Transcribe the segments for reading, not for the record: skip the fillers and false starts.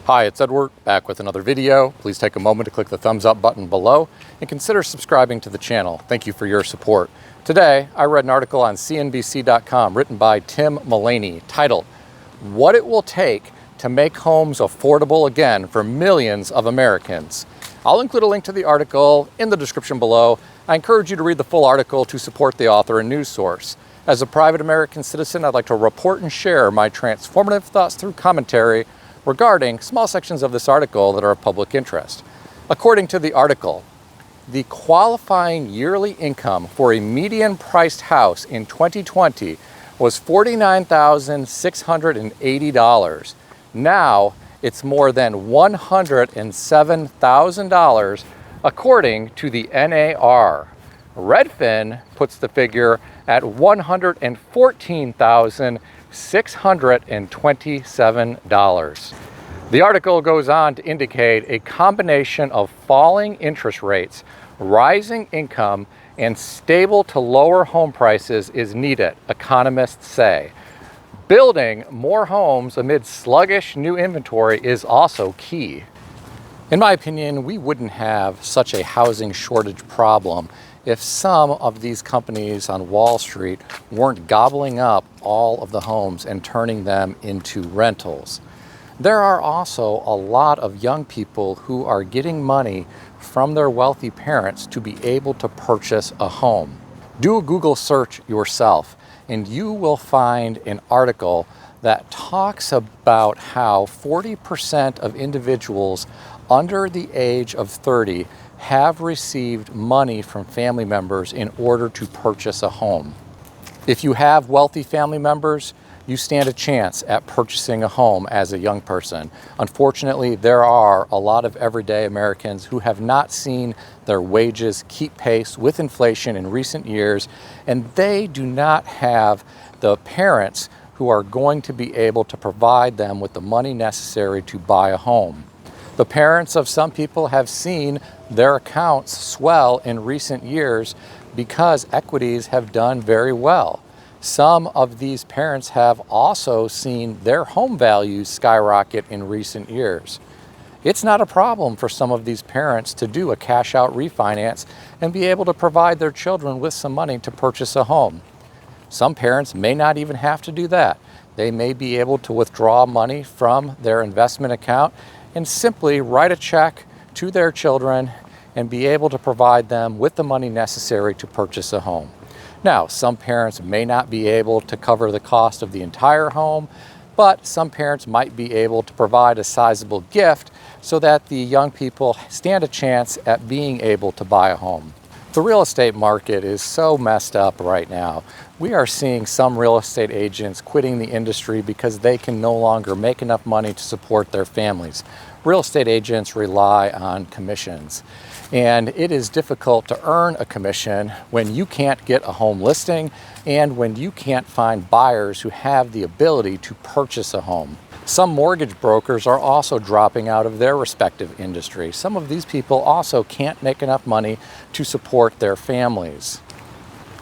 Hi, it's Edward, back with another video. Please take a moment to click the thumbs up button below and consider subscribing to the channel. Thank you for your support. Today, I read an article on CNBC.com written by Tim Mullaney titled, "What It Will Take to Make Homes Affordable Again for Millions of Americans." I'll include a link to the article in the description below. I encourage you to read the full article to support the author and news source. As a private American citizen, I'd like to report and share my transformative thoughts through commentary regarding small sections of this article that are of public interest. According to the article, the qualifying yearly income for a median-priced house in 2020 was $49,680. Now, it's more than $107,000 according to the NAR. Redfin puts the figure at $114,627. The article goes on to indicate a combination of falling interest rates, rising income, and stable to lower home prices is needed, economists say. Building more homes amid sluggish new inventory is also key. In my opinion, we wouldn't have such a housing shortage problem if some of these companies on Wall Street weren't gobbling up all of the homes and turning them into rentals. There are also a lot of young people who are getting money from their wealthy parents to be able to purchase a home. Do a Google search yourself, and you will find an article that talks about how 40% of individuals under the age of 30 have received money from family members in order to purchase a home. If you have wealthy family members, you stand a chance at purchasing a home as a young person. Unfortunately, there are a lot of everyday Americans who have not seen their wages keep pace with inflation in recent years, and they do not have the parents who are going to be able to provide them with the money necessary to buy a home. The parents of some people have seen their accounts swell in recent years because equities have done very well. Some of these parents have also seen their home values skyrocket in recent years. It's not a problem for some of these parents to do a cash-out refinance and be able to provide their children with some money to purchase a home. Some parents may not even have to do that. They may be able to withdraw money from their investment account and simply write a check to their children and be able to provide them with the money necessary to purchase a home. Now, some parents may not be able to cover the cost of the entire home, but some parents might be able to provide a sizable gift so that the young people stand a chance at being able to buy a home. The real estate market is so messed up right now. We are seeing some real estate agents quitting the industry because they can no longer make enough money to support their families. Real estate agents rely on commissions, and it is difficult to earn a commission when you can't get a home listing and when you can't find buyers who have the ability to purchase a home. Some mortgage brokers are also dropping out of their respective industry. Some of these people also can't make enough money to support their families.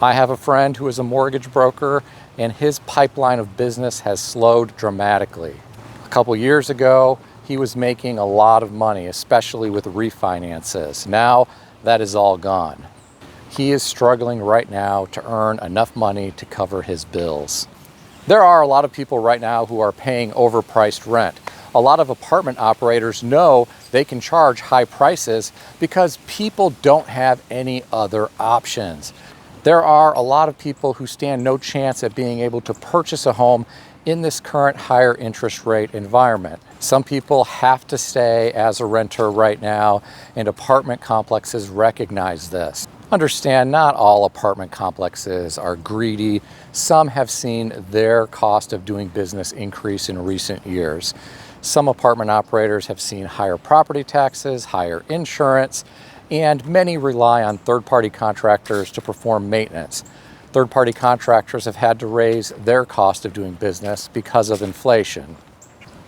I have a friend who is a mortgage broker, and his pipeline of business has slowed dramatically. A couple years ago, he was making a lot of money, especially with refinances. Now that is all gone. He is struggling right now to earn enough money to cover his bills. There are a lot of people right now who are paying overpriced rent. A lot of apartment operators know they can charge high prices because people don't have any other options. There are a lot of people who stand no chance at being able to purchase a home in this current higher interest rate environment. Some people have to stay as a renter right now, and apartment complexes recognize this. Understand, not all apartment complexes are greedy. Some have seen their cost of doing business increase in recent years. Some apartment operators have seen higher property taxes, higher insurance, and many rely on third-party contractors to perform maintenance. Third-party contractors have had to raise their cost of doing business because of inflation.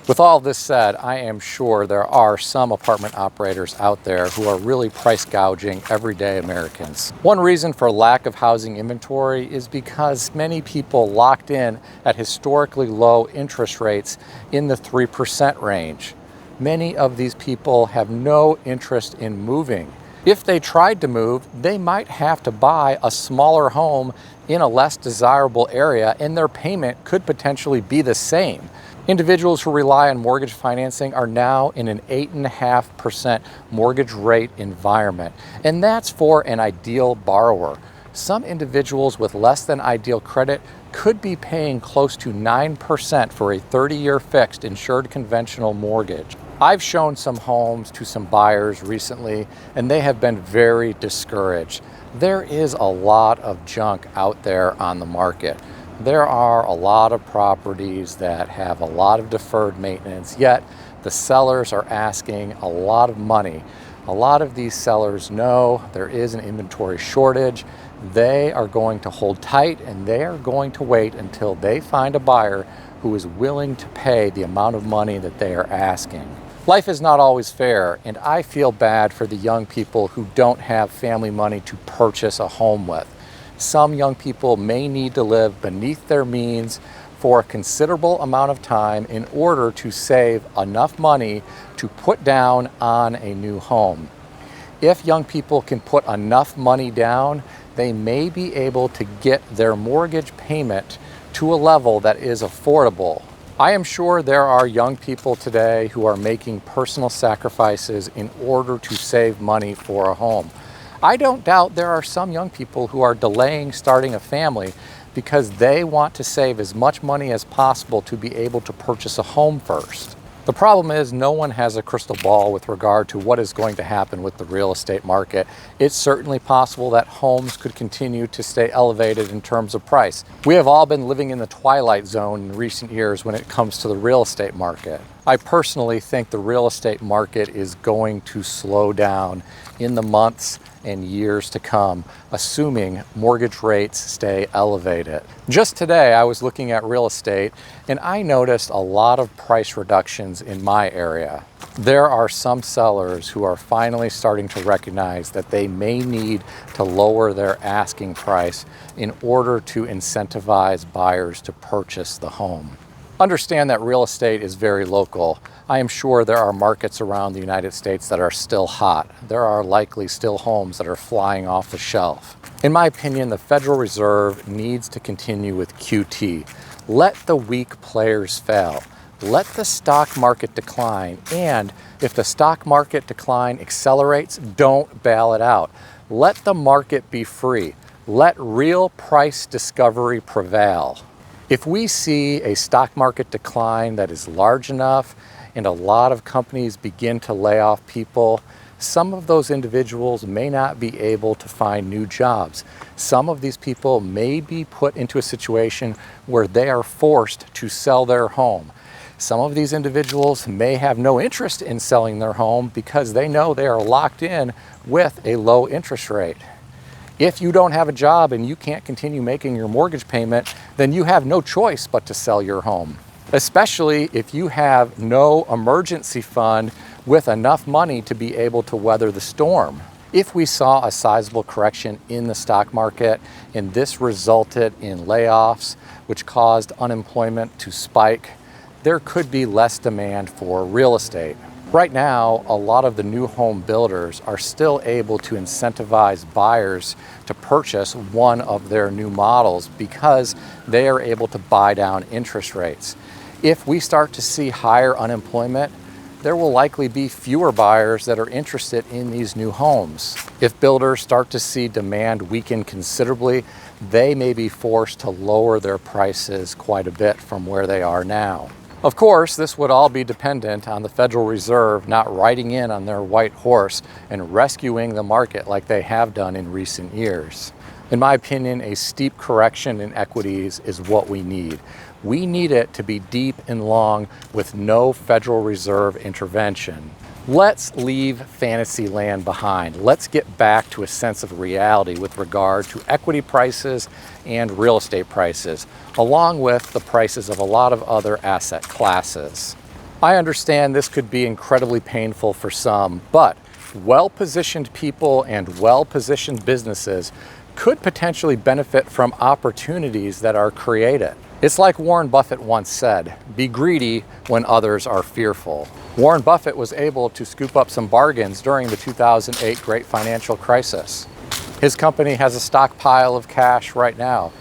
With all this said, I am sure there are some apartment operators out there who are really price gouging everyday Americans. One reason for lack of housing inventory is because many people locked in at historically low interest rates in the 3% range. Many of these people have no interest in moving. If they tried to move, they might have to buy a smaller home in a less desirable area, and their payment could potentially be the same. Individuals who rely on mortgage financing are now in an 8.5% mortgage rate environment, and that's for an ideal borrower. Some individuals with less than ideal credit could be paying close to 9% for a 30-year fixed insured conventional mortgage. I've shown some homes to some buyers recently, and they have been very discouraged. There is a lot of junk out there on the market. There are a lot of properties that have a lot of deferred maintenance, yet the sellers are asking a lot of money. A lot of these sellers know there is an inventory shortage. They are going to hold tight, and they are going to wait until they find a buyer who is willing to pay the amount of money that they are asking. Life is not always fair, and I feel bad for the young people who don't have family money to purchase a home with. Some young people may need to live beneath their means for a considerable amount of time in order to save enough money to put down on a new home. If young people can put enough money down, they may be able to get their mortgage payment to a level that is affordable. I am sure there are young people today who are making personal sacrifices in order to save money for a home. I don't doubt there are some young people who are delaying starting a family because they want to save as much money as possible to be able to purchase a home first. The problem is no one has a crystal ball with regard to what is going to happen with the real estate market. It's certainly possible that homes could continue to stay elevated in terms of price. We have all been living in the twilight zone in recent years when it comes to the real estate market. I personally think the real estate market is going to slow down in the months and years to come, assuming mortgage rates stay elevated. Just today, I was looking at real estate and I noticed a lot of price reductions in my area. There are some sellers who are finally starting to recognize that they may need to lower their asking price in order to incentivize buyers to purchase the home. Understand that real estate is very local. I am sure there are markets around the United States that are still hot. There are likely still homes that are flying off the shelf. In my opinion, the Federal Reserve needs to continue with QT. Let the weak players fail. Let the stock market decline, and if the stock market decline accelerates, don't bail it out. Let the market be free. Let real price discovery prevail. If we see a stock market decline that is large enough and a lot of companies begin to lay off people, some of those individuals may not be able to find new jobs. Some of these people may be put into a situation where they are forced to sell their home. Some of these individuals may have no interest in selling their home because they know they are locked in with a low interest rate. If you don't have a job and you can't continue making your mortgage payment, then you have no choice but to sell your home, especially if you have no emergency fund with enough money to be able to weather the storm. If we saw a sizable correction in the stock market and this resulted in layoffs, which caused unemployment to spike, there could be less demand for real estate. Right now, a lot of the new home builders are still able to incentivize buyers to purchase one of their new models because they are able to buy down interest rates. If we start to see higher unemployment, there will likely be fewer buyers that are interested in these new homes. If builders start to see demand weaken considerably, they may be forced to lower their prices quite a bit from where they are now. Of course, this would all be dependent on the Federal Reserve not riding in on their white horse and rescuing the market like they have done in recent years. In my opinion, a steep correction in equities is what we need. We need it to be deep and long with no Federal Reserve intervention. Let's leave fantasy land behind. Let's get back to a sense of reality with regard to equity prices and real estate prices, along with the prices of a lot of other asset classes. I understand this could be incredibly painful for some, but well-positioned people and well-positioned businesses could potentially benefit from opportunities that are created. It's like Warren Buffett once said, be greedy when others are fearful. Warren Buffett was able to scoop up some bargains during the 2008 Great Financial Crisis. His company has a stockpile of cash right now.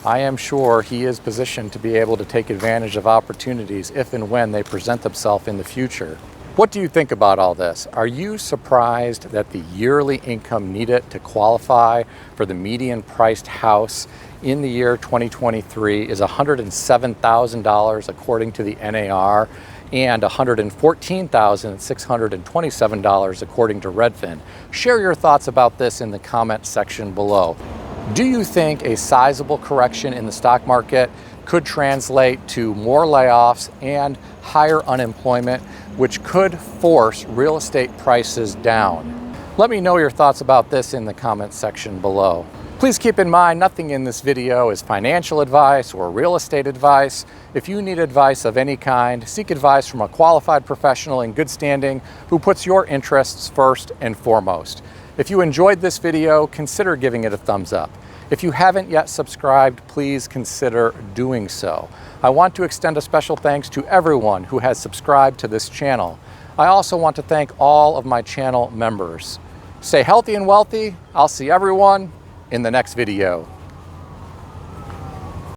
I am sure he is positioned to be able to take advantage of opportunities if and when they present themselves in the future. What do you think about all this? Are you surprised that the yearly income needed to qualify for the median priced house in the year 2023 is $107,000 according to the NAR and $114,627 according to Redfin? Share your thoughts about this in the comment section below. Do you think a sizable correction in the stock market could translate to more layoffs and higher unemployment, which could force real estate prices down? Let me know your thoughts about this in the comment section below. Please keep in mind, nothing in this video is financial advice or real estate advice. If you need advice of any kind, seek advice from a qualified professional in good standing who puts your interests first and foremost. If you enjoyed this video, consider giving it a thumbs up. If you haven't yet subscribed, please consider doing so. I want to extend a special thanks to everyone who has subscribed to this channel. I also want to thank all of my channel members. Stay healthy and wealthy. I'll see everyone in the next video.